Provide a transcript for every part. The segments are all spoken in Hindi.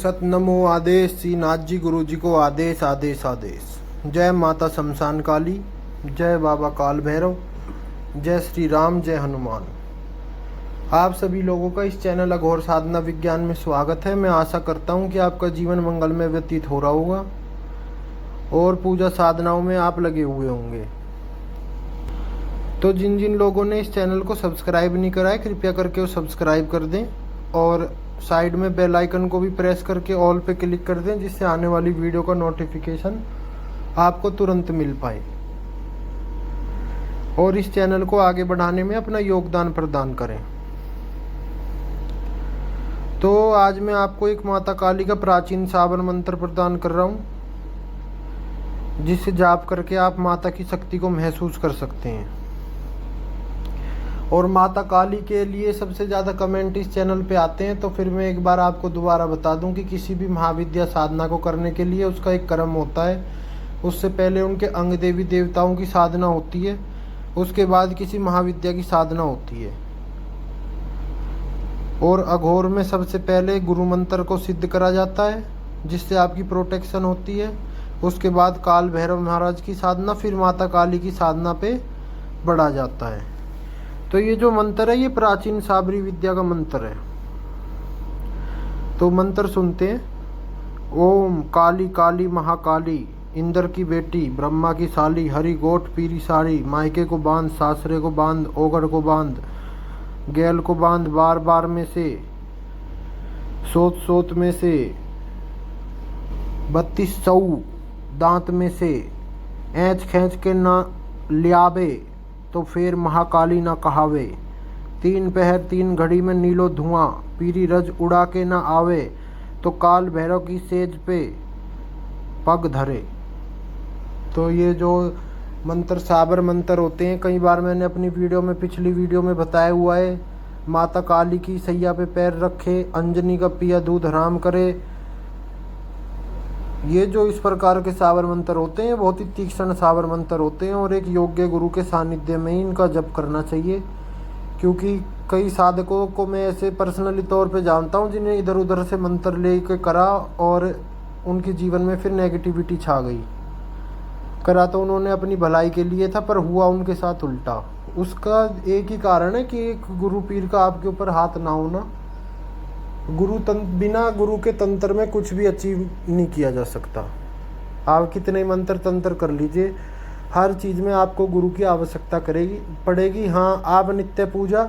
सत नमो आदेश श्री नाथ जी गुरु जी को आदेश आदेश आदेश। जय माता शमशान काली, जय बाबा काल भैरव, जय श्री राम, जय हनुमान। आप सभी लोगों का इस चैनल अघोर साधना विज्ञान में स्वागत है। मैं आशा करता हूं कि आपका जीवन मंगल में व्यतीत हो रहा होगा और पूजा साधनाओं में आप लगे हुए होंगे। तो जिन जिन लोगों ने इस चैनल को सब्सक्राइब नहीं करा है, कृपया करके वो सब्सक्राइब कर दें और साइड में बेल आइकन को भी प्रेस करके ऑल पे क्लिक कर दें, जिससे आने वाली वीडियो का नोटिफिकेशन आपको तुरंत मिल पाए और इस चैनल को आगे बढ़ाने में अपना योगदान प्रदान करें। तो आज मैं आपको एक माता काली का प्राचीन साबर मंत्र प्रदान कर रहा हूँ, जिससे जाप करके आप माता की शक्ति को महसूस कर सकते हैं। और माता काली के लिए सबसे ज़्यादा कमेंट इस चैनल पे आते हैं, तो फिर मैं एक बार आपको दोबारा बता दूं कि किसी भी महाविद्या साधना को करने के लिए उसका एक क्रम होता है। उससे पहले उनके अंग देवी देवताओं की साधना होती है, उसके बाद किसी महाविद्या की साधना होती है। और अघोर में सबसे पहले गुरु मंत्र को सिद्ध करा जाता है, जिससे आपकी प्रोटेक्शन होती है। उसके बाद काल भैरव महाराज की साधना, फिर माता काली की साधना पे बढ़ा जाता है। तो ये जो मंत्र है ये प्राचीन साबरी विद्या का मंत्र है। तो मंत्र सुनते हैं। ओम काली काली महाकाली, इंद्र की बेटी, ब्रह्मा की साली, हरि गोट पीरी साड़ी, मायके को बांध, सासरे को बांध, ओगड़ को बांध, गैल को बांध, बार बार में से, सोत सोत में से, 3200 दांत में से, ऐंच खैंच के ना लियावे तो फिर महाकाली ना कहावे। 3 पहर 3 घड़ी में नीलो धुआं, पीरी रज उड़ा के ना आवे तो काल भैरव की सेज पे पग धरे। तो ये जो मंत्र साबर मंत्र होते हैं, कई बार मैंने अपनी वीडियो में, पिछली वीडियो में बताया हुआ है। माता काली की सैया पे पैर रखे, अंजनी का पिया दूध हराम करे। ये जो इस प्रकार के साबर मंत्र होते हैं, बहुत ही तीक्ष्ण साबर मंत्र होते हैं और एक योग्य गुरु के सानिध्य में ही इनका जप करना चाहिए। क्योंकि कई साधकों को मैं ऐसे पर्सनली तौर पे जानता हूँ जिन्हें इधर उधर से मंत्र लेके करा और उनके जीवन में फिर नेगेटिविटी छा गई। करा तो उन्होंने अपनी भलाई के लिए था, पर हुआ उनके साथ उल्टा। उसका एक ही कारण है कि एक गुरु पीर का आपके ऊपर हाथ ना होना। बिना गुरु के तंत्र में कुछ भी अचीव नहीं किया जा सकता। आप कितने मंत्र तंत्र कर लीजिए, हर चीज़ में आपको गुरु की आवश्यकता पड़ेगी। हाँ, आप नित्य पूजा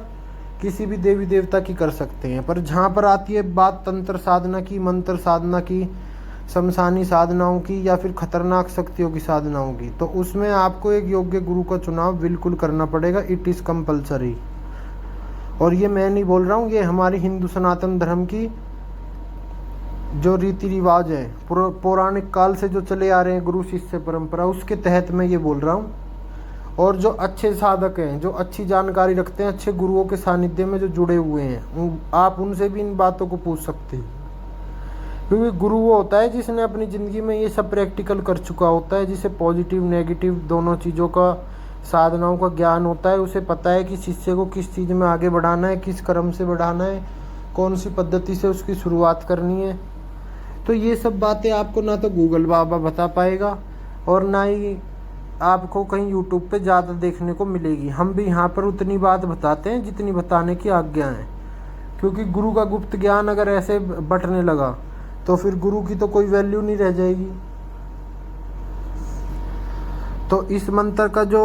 किसी भी देवी देवता की कर सकते हैं, पर जहाँ पर आती है बात तंत्र साधना की, मंत्र साधना की, शमशानी साधनाओं की या फिर खतरनाक शक्तियों की साधनाओं की, तो उसमें आपको एक योग्य गुरु का चुनाव बिल्कुल करना पड़ेगा। It is compulsory. और ये मैं नहीं बोल रहा हूँ, ये हमारी हिंदू सनातन धर्म की जो रीति रिवाज है, पौराणिक काल से जो चले आ रहे हैं गुरु शिष्य परंपरा, उसके तहत मैं ये बोल रहा हूँ। और जो अच्छे साधक हैं, जो अच्छी जानकारी रखते हैं, अच्छे गुरुओं के सानिध्य में जो जुड़े हुए हैं, आप उनसे भी इन बातों को पूछ सकते हैं। क्योंकि गुरु वो होता है जिसने अपनी ज़िंदगी में ये सब प्रैक्टिकल कर चुका होता है, जिसे पॉजिटिव नेगेटिव दोनों चीज़ों का, साधनाओं का ज्ञान होता है। उसे पता है कि शिष्य को किस चीज़ में आगे बढ़ाना है, किस क्रम से बढ़ाना है, कौन सी पद्धति से उसकी शुरुआत करनी है। तो ये सब बातें आपको ना तो गूगल बाबा बता पाएगा और ना ही आपको कहीं यूट्यूब पे ज़्यादा देखने को मिलेगी। हम भी यहाँ पर उतनी बात बताते हैं जितनी बताने की आज्ञा है। क्योंकि गुरु का गुप्त ज्ञान अगर ऐसे बंटने लगा तो फिर गुरु की तो कोई वैल्यू नहीं रह जाएगी। तो इस मंत्र का जो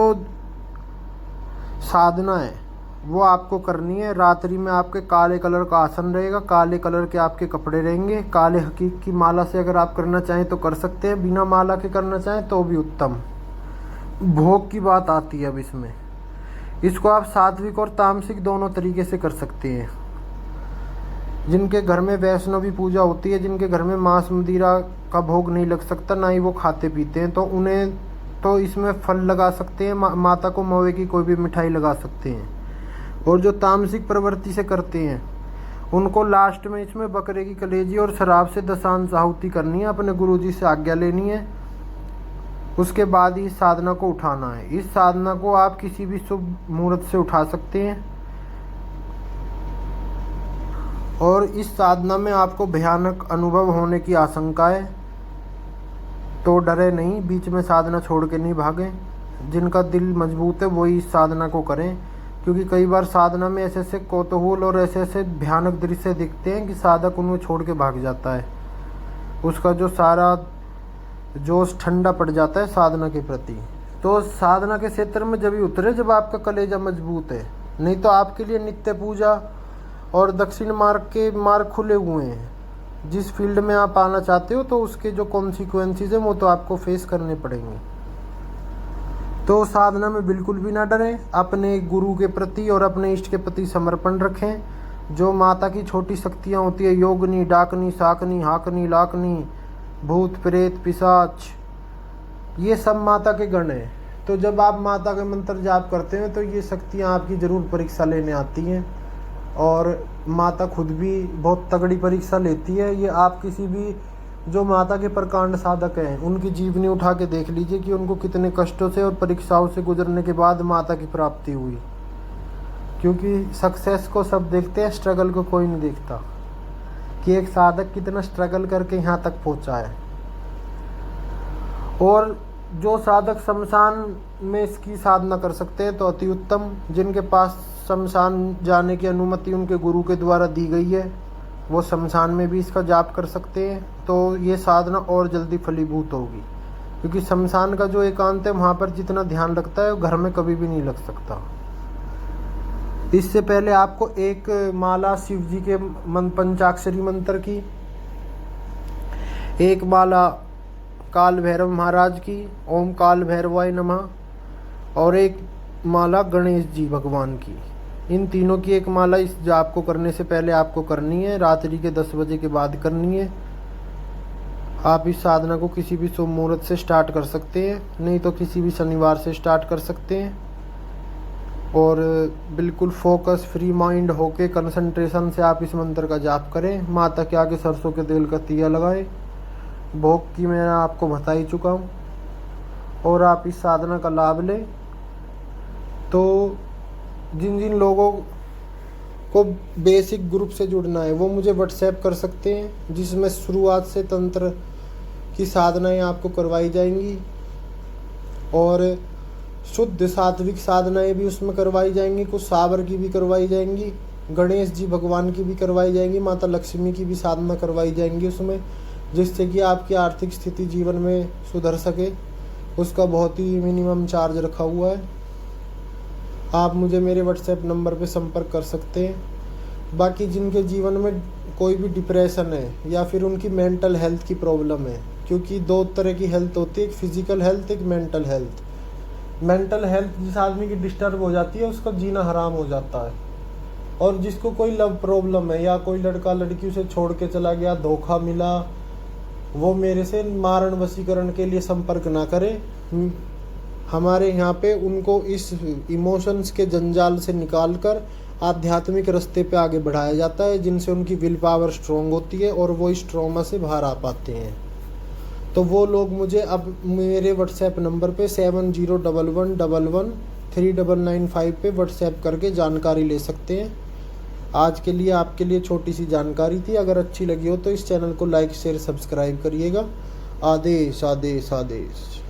साधना है वो आपको करनी है। रात्रि में आपके काले कलर का आसन रहेगा, काले कलर के आपके कपड़े रहेंगे, काले हकीक की माला से अगर आप करना चाहें तो कर सकते हैं, बिना माला के करना चाहें तो भी उत्तम। भोग की बात आती है अब इसमें। इसको आप सात्विक और तामसिक दोनों तरीके से कर सकते हैं। जिनके घर में वैष्णवी पूजा होती है, जिनके घर में मांस मदिरा का भोग नहीं लग सकता, ना ही वो खाते पीते हैं, तो उन्हें तो इसमें फल लगा सकते हैं, माता को मवे की कोई भी मिठाई लगा सकते हैं। और जो तामसिक प्रवृत्ति से करते हैं उनको लास्ट में इसमें बकरे की कलेजी और शराब से दशांश आहुति करनी है, अपने गुरुजी से आज्ञा लेनी है। उसके बाद ही इस साधना को उठाना है। इस साधना को आप किसी भी शुभ मुहूर्त से उठा सकते हैं। और इस साधना में आपको भयानक अनुभव होने की आशंका है, तो डरे नहीं, बीच में साधना छोड़ के नहीं भागें। जिनका दिल मजबूत है वही इस साधना को करें, क्योंकि कई बार साधना में ऐसे ऐसे कौतूहल और ऐसे ऐसे भयानक दृश्य दिखते हैं कि साधक उनको छोड़ के भाग जाता है। उसका जो सारा जोश ठंडा पड़ जाता है साधना के प्रति। तो साधना के क्षेत्र में जब ही उतरे जब आपका कलेजा मजबूत है, नहीं तो आपके लिए नित्य पूजा और दक्षिण मार्ग के मार्ग खुले हुए हैं। जिस फील्ड में आप आना चाहते हो तो उसके जो कॉन्सिक्वेंसेस हैं वो तो आपको फेस करने पड़ेंगे। तो साधना में बिल्कुल भी ना डरें, अपने गुरु के प्रति और अपने इष्ट के प्रति समर्पण रखें। जो माता की छोटी शक्तियाँ होती है, योगनी, डाकनी, साकनी, हाकनी, लाकनी, भूत, प्रेत, पिशाच, ये सब माता के गण हैं। तो जब आप माता के मंत्र जाप करते हैं तो ये शक्तियाँ आपकी ज़रूर परीक्षा लेने आती हैं, और माता खुद भी बहुत तगड़ी परीक्षा लेती है। ये आप किसी भी जो माता के प्रकांड साधक हैं उनकी जीवनी उठा के देख लीजिए कि उनको कितने कष्टों से और परीक्षाओं से गुजरने के बाद माता की प्राप्ति हुई। क्योंकि सक्सेस को सब देखते हैं, स्ट्रगल को कोई नहीं देखता कि एक साधक कितना स्ट्रगल करके यहाँ तक पहुँचा है। और जो साधक शमशान में इसकी साधना कर सकते हैं तो अति उत्तम। जिनके पास शमशान जाने की अनुमति उनके गुरु के द्वारा दी गई है वो शमशान में भी इसका जाप कर सकते हैं, तो ये साधना और जल्दी फलीभूत होगी। क्योंकि शमशान का जो एकांत है वहाँ पर जितना ध्यान लगता है वो घर में कभी भी नहीं लग सकता। इससे पहले आपको एक माला शिव जी के पंचाक्षरी मंत्र की, एक माला काल भैरव महाराज की, ओम काल भैरवाय नमः, और एक माला गणेश जी भगवान की। इन तीनों की एक माला इस जाप को करने से पहले आपको करनी है। रात्रि के 10 बजे के बाद करनी है। आप इस साधना को किसी भी शुभ मुहूर्त से स्टार्ट कर सकते हैं, नहीं तो किसी भी शनिवार से स्टार्ट कर सकते हैं। और बिल्कुल फोकस फ्री माइंड होके कंसंट्रेशन से आप इस मंत्र का जाप करें। माता के आगे सरसों के तेल का दिया लगाएं। भोग की मैं आपको बता ही चुका हूँ। और आप इस साधना का लाभ लें। तो जिन जिन लोगों को बेसिक ग्रुप से जुड़ना है वो मुझे व्हाट्सएप कर सकते हैं, जिसमें शुरुआत से तंत्र की साधनाएं आपको करवाई जाएंगी और शुद्ध सात्विक साधनाएं भी उसमें करवाई जाएंगी। कुछ साबर की भी करवाई जाएंगी, गणेश जी भगवान की भी करवाई जाएंगी, माता लक्ष्मी की भी साधना करवाई जाएंगी उसमें, जिससे कि आपकी आर्थिक स्थिति जीवन में सुधर सके। उसका बहुत ही मिनिमम चार्ज रखा हुआ है। आप मुझे मेरे व्हाट्सएप नंबर पे संपर्क कर सकते हैं। बाकी जिनके जीवन में कोई भी डिप्रेशन है या फिर उनकी मेंटल हेल्थ की प्रॉब्लम है, क्योंकि दो तरह की हेल्थ होती है, एक फिजिकल हेल्थ, एक मेंटल हेल्थ। मेंटल हेल्थ जिस आदमी की डिस्टर्ब हो जाती है उसका जीना हराम हो जाता है। और जिसको कोई लव प्रॉब्लम है या कोई लड़का लड़की उसे छोड़ के चला गया, धोखा मिला, वो मेरे से मारण वशीकरण के लिए संपर्क ना करे। हमारे यहाँ पे उनको इस इमोशंस के जंजाल से निकालकर आध्यात्मिक रास्ते पे आगे बढ़ाया जाता है, जिनसे उनकी विल पावर स्ट्रॉन्ग होती है और वो इस ट्रॉमा से बाहर आ पाते हैं। तो वो लोग मुझे अब मेरे व्हाट्सएप नंबर पे 7011113995 पे व्हाट्सएप करके जानकारी ले सकते हैं। आज के लिए आपके लिए छोटी सी जानकारी थी। अगर अच्छी लगी हो तो इस चैनल को लाइक शेयर सब्सक्राइब करिएगा। आदेश आदेश आदेश।